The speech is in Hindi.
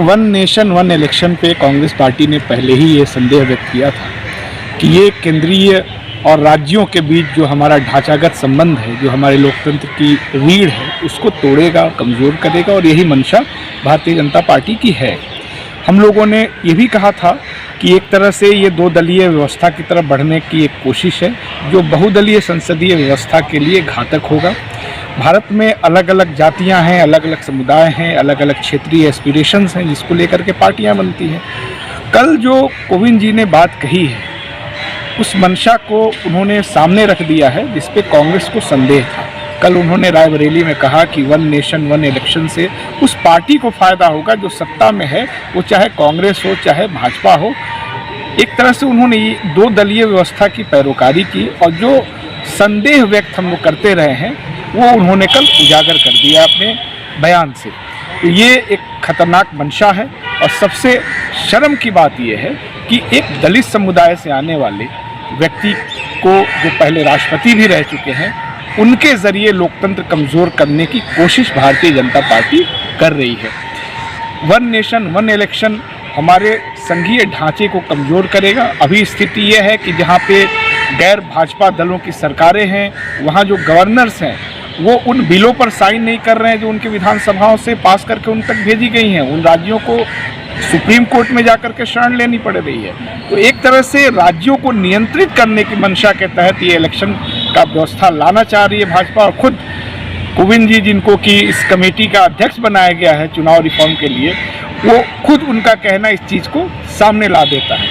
वन नेशन वन इलेक्शन पे कांग्रेस पार्टी ने पहले ही ये संदेह व्यक्त किया था कि ये केंद्रीय और राज्यों के बीच जो हमारा ढांचागत संबंध है, जो हमारे लोकतंत्र की रीढ़ है, उसको तोड़ेगा, कमज़ोर करेगा। और यही मंशा भारतीय जनता पार्टी की है। हम लोगों ने ये भी कहा था कि एक तरह से ये दो दलीय व्यवस्था की तरफ बढ़ने की एक कोशिश है, जो बहुदलीय संसदीय व्यवस्था के लिए घातक होगा। भारत में अलग अलग जातियां हैं, अलग अलग समुदाय हैं, अलग अलग क्षेत्रीय एस्पिरेशंस हैं, जिसको लेकर के पार्टियां बनती हैं। कल जो कोविंद जी ने बात कही है, उस मंशा को उन्होंने सामने रख दिया है, जिस पे कांग्रेस को संदेह था। कल उन्होंने रायबरेली में कहा कि वन नेशन वन इलेक्शन से उस पार्टी को फ़ायदा होगा जो सत्ता में है, वो चाहे कांग्रेस हो चाहे भाजपा हो। एक तरह से उन्होंने ये दो दलीय व्यवस्था की पैरोकारी की और जो संदेह व्यक्त हम लोग करते रहे हैं वो उन्होंने कल उजागर कर दिया अपने बयान से। तो ये एक खतरनाक मंशा है। और सबसे शर्म की बात यह है कि एक दलित समुदाय से आने वाले व्यक्ति को, जो पहले राष्ट्रपति भी रह चुके हैं, उनके ज़रिए लोकतंत्र कमज़ोर करने की कोशिश भारतीय जनता पार्टी कर रही है। वन नेशन वन इलेक्शन हमारे संघीय ढांचे को कमज़ोर करेगा। अभी स्थिति यह है कि जहाँ पे गैर भाजपा दलों की सरकारें हैं, वहाँ जो गवर्नर्स हैं वो उन बिलों पर साइन नहीं कर रहे हैं जो उनके विधानसभाओं से पास करके उन तक भेजी गई हैं। उन राज्यों को सुप्रीम कोर्ट में जाकर के शरण लेनी पड़ रही है। तो एक तरह से राज्यों को नियंत्रित करने की मंशा के तहत ये इलेक्शन का व्यवस्था लाना चाह रही है भाजपा। और खुद कोविंद जी, जिनको कि इस कमेटी का अध्यक्ष बनाया गया है चुनाव रिफॉर्म के लिए, वो खुद उनका कहना इस चीज़ को सामने ला देता है।